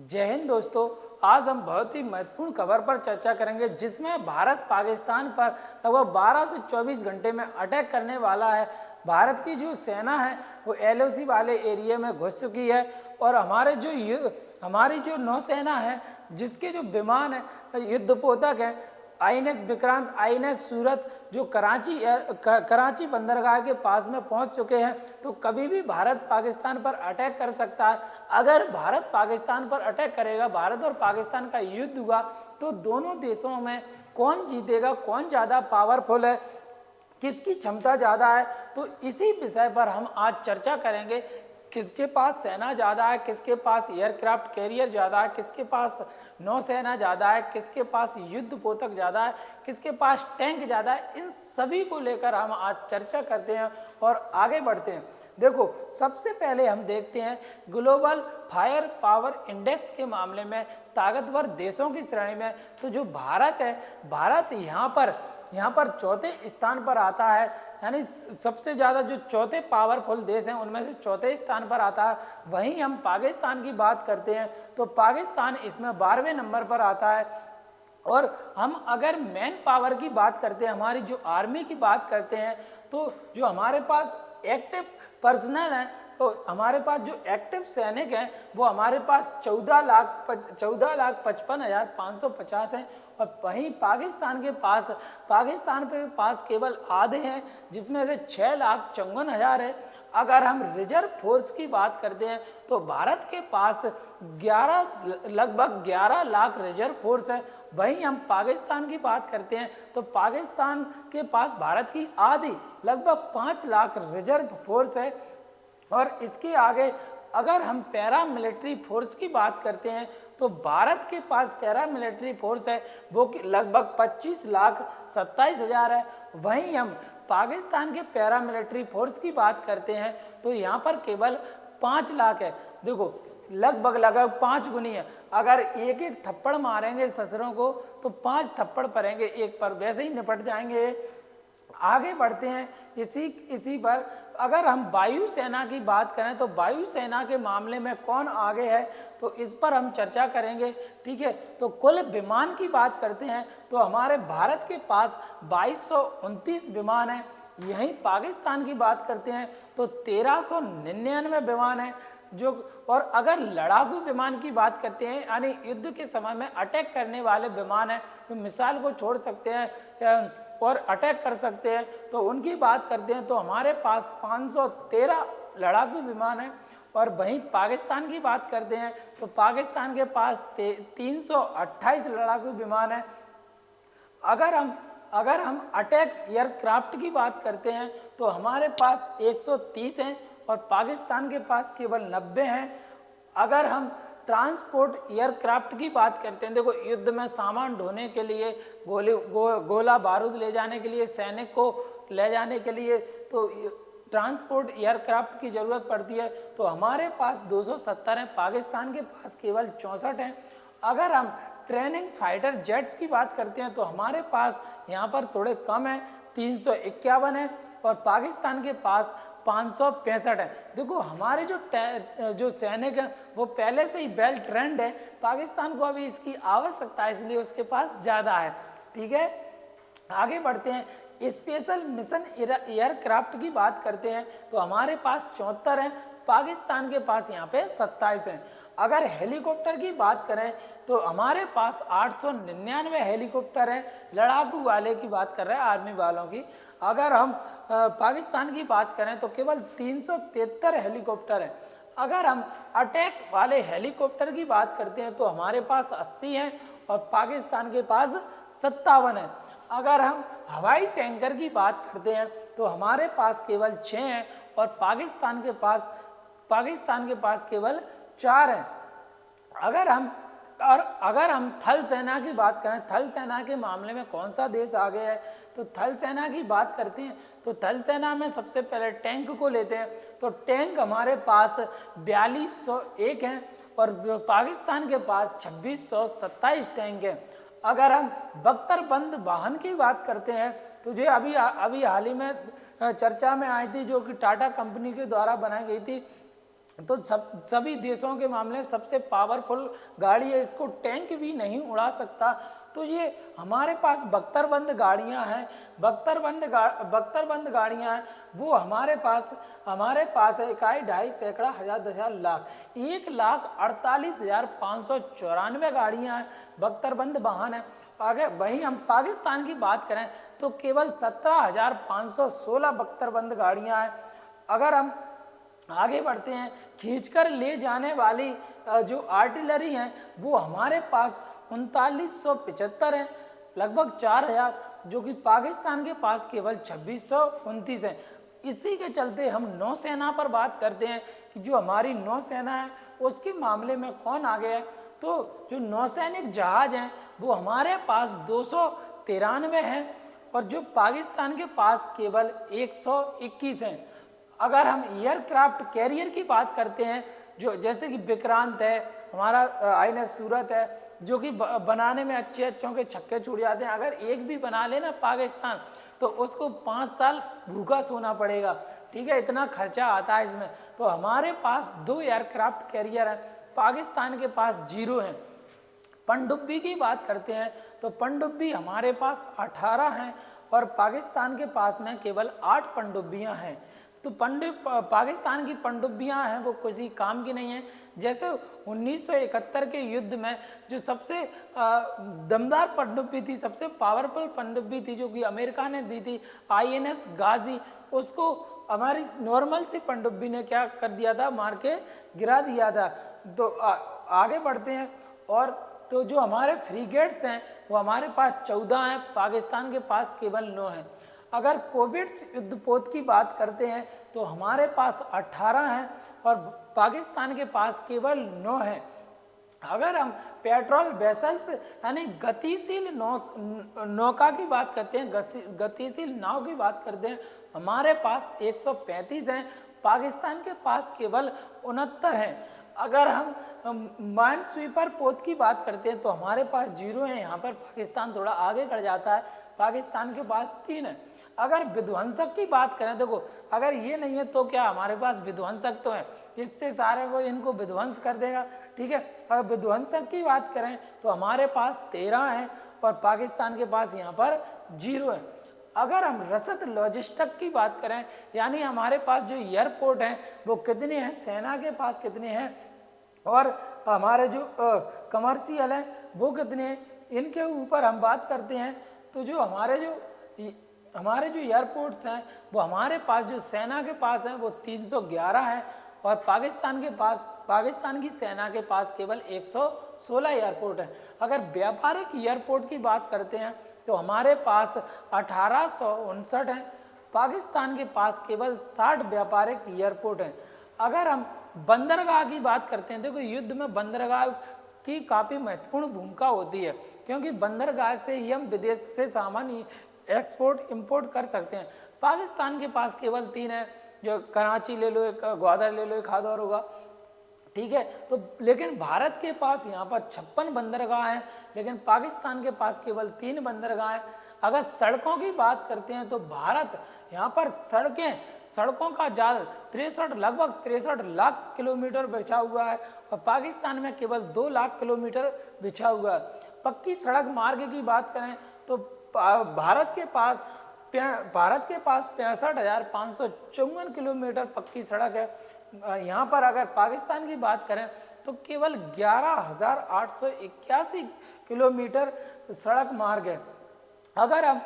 जय हिंद दोस्तों। आज हम बहुत ही महत्वपूर्ण खबर पर चर्चा करेंगे जिसमें भारत पाकिस्तान पर लगभग 12 से 24 घंटे में अटैक करने वाला है। भारत की जो सेना है वो एलओसी वाले एरिया में घुस चुकी है और हमारी जो नौसेना है जिसके जो विमान है युद्धपोतक है आईएनएस विक्रांत, आईएनएस सूरत जो कराची बंदरगाह के पास में पहुंच चुके हैं। तो कभी भी भारत पाकिस्तान पर अटैक कर सकता है। अगर भारत पाकिस्तान पर अटैक करेगा, भारत और पाकिस्तान का युद्ध हुआ तो दोनों देशों में कौन जीतेगा, कौन ज़्यादा पावरफुल है, किसकी क्षमता ज़्यादा है, तो इसी विषय पर हम आज चर्चा करेंगे। किसके पास सेना ज़्यादा है, किसके पास एयरक्राफ्ट कैरियर ज़्यादा है, किसके पास नौसेना ज़्यादा है, किसके पास युद्धपोतक ज़्यादा है, किसके पास टैंक ज़्यादा है, इन सभी को लेकर हम आज चर्चा करते हैं और आगे बढ़ते हैं। देखो, सबसे पहले हम देखते हैं ग्लोबल फायर पावर इंडेक्स के मामले में ताकतवर देशों की श्रेणी में। तो जो भारत है, भारत यहाँ पर चौथे स्थान पर आता है, यानी सबसे ज़्यादा जो चौथे पावरफुल देश हैं उनमें से चौथे स्थान पर आता है। वहीं हम पाकिस्तान की बात करते हैं तो पाकिस्तान इसमें 12वें नंबर पर आता है। और हम अगर मैन पावर की बात करते हैं, हमारी जो आर्मी की बात करते हैं, तो जो हमारे पास एक्टिव पर्सनल है, तो हमारे पास जो एक्टिव सैनिक हैं वो हमारे पास 14,55,550 हैं। और वहीं पाकिस्तान के पास केवल आधे हैं, जिसमें से 6,54,000 है। अगर हम रिजर्व फोर्स की बात करते हैं तो भारत के पास लगभग 11 लाख रिजर्व फोर्स है। वहीं हम पाकिस्तान की बात करते हैं तो पाकिस्तान के पास भारत की आधी लगभग 5 लाख रिजर्व फोर्स है। और इसके आगे अगर हम पैरा मिलिट्री फोर्स की बात करते हैं तो भारत के पास पैरा मिलिट्री फोर्स है वो कि लगभग 25,27,000 है। वहीं हम पाकिस्तान के पैरा मिलिट्री फोर्स की बात करते हैं तो यहाँ पर केवल 5 लाख है। देखो, लगभग 5 गुनी है। अगर एक एक थप्पड़ मारेंगे ससुरों को तो 5 थप्पड़ पड़ेंगे एक पर, वैसे ही निपट जाएंगे। आगे बढ़ते हैं इसी पर। अगर हम वायुसेना की बात करें तो वायुसेना के मामले में कौन आगे है तो इस पर हम चर्चा करेंगे, ठीक है। तो कुल विमान की बात करते हैं तो हमारे भारत के पास 2229 विमान हैं। यहीं पाकिस्तान की बात करते हैं तो 1399 विमान है जो। और अगर लड़ाकू विमान की बात करते हैं, यानी युद्ध के समय में अटैक करने वाले विमान हैं जो मिसाइल को छोड़ सकते हैं और अटैक कर सकते हैं, तो उनकी बात करते हैं तो हमारे पास 513 लड़ाकू विमान हैं। और वहीं पाकिस्तान की बात करते हैं तो पाकिस्तान के पास 328 लड़ाकू विमान हैं। अगर हम अटैक एयरक्राफ्ट की बात करते हैं तो हमारे पास 130 हैं और पाकिस्तान के पास केवल 90 हैं। अगर हम ट्रांसपोर्ट एयरक्राफ्ट की बात करते हैं, देखो युद्ध में सामान ढोने के लिए, गोला बारूद ले जाने के लिए, सैनिक को ले जाने के लिए तो ट्रांसपोर्ट एयरक्राफ्ट की ज़रूरत पड़ती है। तो हमारे पास 270 हैं, पाकिस्तान के पास केवल 64 हैं। अगर हम ट्रेनिंग फाइटर जेट्स की बात करते हैं तो हमारे पास यहाँ पर थोड़े कम हैं, 351 है और पाकिस्तान के पास 565 है। देखो, हमारे जो सैनिक हैं वो पहले से ही वेल ट्रेंड है, पाकिस्तान को अभी इसकी आवश्यकता है इसलिए उसके पास ज़्यादा है, ठीक है। आगे बढ़ते हैं। स्पेशल मिशन एयरक्राफ्ट की बात करते हैं तो हमारे पास 74 हैं, पाकिस्तान के पास यहाँ पे 27 हैं। अगर हेलीकॉप्टर की बात करें तो हमारे पास 899 हेलीकॉप्टर हैं, लड़ाकू वाले की बात कर रहे हैं, आर्मी वालों की। अगर हम पाकिस्तान की बात करें तो केवल 373 हेलीकॉप्टर हैं। अगर हम अटैक वाले हेलीकॉप्टर की बात करते हैं तो हमारे पास 80 हैं और पाकिस्तान के पास 57 हैं। अगर हम हवाई टैंकर की बात करते हैं तो हमारे पास केवल 6 हैं और पाकिस्तान के पास केवल 4 हैं। अगर हम थल सेना की बात करें, थल सेना के मामले में कौन सा देश आगे है तो थल सेना की बात करते हैं तो थल सेना में सबसे पहले टैंक को लेते हैं तो टैंक हमारे पास 4201 हैं और पाकिस्तान के पास 2627 टैंक हैं। अगर हम बख्तरबंद वाहन की बात करते हैं तो जो अभी हाल ही में चर्चा में आई थी, जो कि टाटा कंपनी के द्वारा बनाई गई थी, तो सभी देशों के मामले में सबसे पावरफुल गाड़ी है, इसको टैंक भी नहीं उड़ा सकता। तो ये हमारे पास बख्तरबंद गाड़ियां हैं, बख्तरबंद गाड़ियां हैं, वो हमारे पास है इकाई 2.5 सैकड़ा हजार 10,000 लाख 1,48,594 गाड़ियां हैं, बख्तरबंद वाहन है। अगर वहीं हम पाकिस्तान की बात करें तो केवल 17,516 बख्तरबंद गाड़ियां हैं। अगर हम आगे बढ़ते हैं, खींचकर ले जाने वाली जो आर्टिलरी हैं वो हमारे पास 3975 है, लगभग 4,000, जो कि पाकिस्तान के पास केवल 2629 है। इसी के चलते हम नौसेना पर बात करते हैं कि जो हमारी नौसेना है उसके मामले में कौन आगे है। तो जो नौसैनिक जहाज हैं वो हमारे पास 293 हैं और जो पाकिस्तान के पास केवल 121 हैं। अगर हम एयरक्राफ्ट कैरियर की बात करते हैं, जो जैसे कि विक्रांत है, हमारा INS सूरत है, जो कि बनाने में अच्छों के छक्के छूट जाते हैं। अगर एक भी बना लेना पाकिस्तान तो उसको 5 साल भूखा सोना पड़ेगा, ठीक है, इतना खर्चा आता है इसमें। तो हमारे पास 2 एयरक्राफ्ट कैरियर हैं, पाकिस्तान के पास 0 हैं। पनडुब्बी की बात करते हैं तो पनडुब्बी हमारे पास 18 हैं और पाकिस्तान के पास में केवल 8 पनडुब्बियां हैं। तो पाकिस्तान की पनडुब्बियां हैं वो किसी काम की नहीं है। जैसे 1971 के युद्ध में जो सबसे दमदार पनडुब्बी थी, सबसे पावरफुल पनडुब्बी थी, जो कि अमेरिका ने दी थी, INS गाजी, उसको हमारी नॉर्मल सी पनडुब्बी ने क्या कर दिया था, मार के गिरा दिया था। तो आगे बढ़ते हैं, और तो जो हमारे फ्रीगेट्स हैं वो हमारे पास 14 हैं, पाकिस्तान के पास केवल 9 हैं। अगर कोविड्स युद्धपोत की बात करते हैं तो हमारे पास 18 हैं और पाकिस्तान के पास केवल 9 हैं। अगर हम पेट्रोल वेसल्स यानी गतिशील नौका की बात करते हैं, गतिशील नाव की बात करते हैं, हमारे पास 135 हैं, पाकिस्तान के पास केवल 69 हैं। अगर हम माइन स्वीपर पोत की बात करते हैं तो हमारे पास 0 हैं, यहाँ पर पाकिस्तान थोड़ा आगे कर जाता है, पाकिस्तान के पास 3 है। अगर विध्वंसक की बात करें, देखो अगर ये नहीं है तो क्या हमारे पास विध्वंसक तो है, इससे सारे को इनको विध्वंस कर देगा, ठीक है। अगर विध्वंसक की बात करें तो हमारे पास 13 हैं और पाकिस्तान के पास यहाँ पर 0 है। अगर हम रसद लॉजिस्टिक की बात करें, यानी हमारे पास जो एयरपोर्ट हैं वो कितने हैं, सेना के पास कितने हैं, और हमारे जो कमर्शियल हैं वो कितने हैं, इनके ऊपर हम बात करते हैं। तो जो हमारे जो एयरपोर्ट्स हैं वो हमारे पास जो सेना के पास हैं वो 311 हैं और पाकिस्तान की सेना के पास केवल 116 एयरपोर्ट हैं। अगर व्यापारिक एयरपोर्ट की बात करते हैं तो हमारे पास 1859 हैं, पाकिस्तान के पास केवल 60 व्यापारिक एयरपोर्ट हैं। अगर हम बंदरगाह की बात करते हैं, देखो युद्ध में बंदरगाह की काफ़ी महत्वपूर्ण भूमिका होती है, क्योंकि बंदरगाह से ही हम विदेश से सामान एक्सपोर्ट इंपोर्ट कर सकते हैं। पाकिस्तान के पास केवल 3 है, जो कराची ले लो, एक ग्वादर ले लो, एक हादौर होगा, ठीक है। तो लेकिन भारत के पास यहाँ पर 56 बंदरगाह हैं, लेकिन पाकिस्तान के पास केवल 3 बंदरगाह हैं। अगर सड़कों की बात करते हैं तो भारत यहाँ पर सड़कों का जाल लगभग 63 लाख किलोमीटर बिछा हुआ है और पाकिस्तान में केवल 2 लाख किलोमीटर बिछा हुआ है। पक्की सड़क मार्ग की बात करें तो भारत के पास 65,554 किलोमीटर पक्की सड़क है। यहाँ पर अगर पाकिस्तान की बात करें तो केवल 11,881 किलोमीटर सड़क मार्ग है। अगर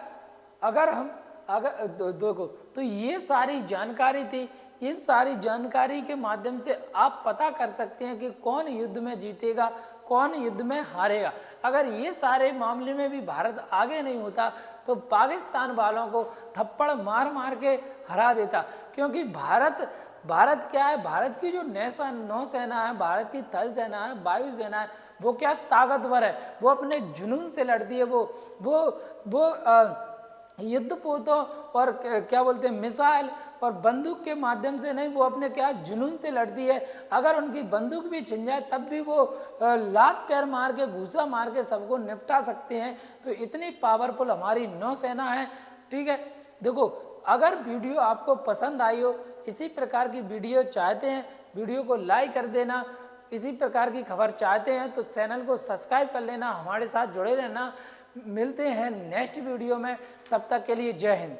देखो तो ये सारी जानकारी थी, इन सारी जानकारी के माध्यम से आप पता कर सकते हैं कि कौन युद्ध में जीतेगा, कौन युद्ध में हारेगा। अगर ये सारे मामले में भी भारत आगे नहीं होता तो पाकिस्तान वालों को थप्पड़ मार मार के हरा देता, क्योंकि भारत क्या है, भारत की जो नौसेना है, भारत की थल सेना है, वायु सेना है, वो क्या ताकतवर है, वो अपने जुनून से लड़ती है। वो युद्धपोतों और क्या बोलते हैं मिसाइल और बंदूक के माध्यम से नहीं, वो अपने क्या जुनून से लड़ती है। अगर उनकी बंदूक भी छिन जाए तब भी वो लात पैर मार के घूसा मार के सबको निपटा सकते हैं। तो इतनी पावरफुल हमारी नौसेना है, ठीक है। देखो अगर वीडियो आपको पसंद आई हो, इसी प्रकार की वीडियो चाहते हैं वीडियो को लाइक कर देना। इसी प्रकार की खबर चाहते हैं तो चैनल को सब्सक्राइब कर लेना, हमारे साथ जुड़े रहना। मिलते हैं नेक्स्ट वीडियो में, तब तक के लिए जय हिंद।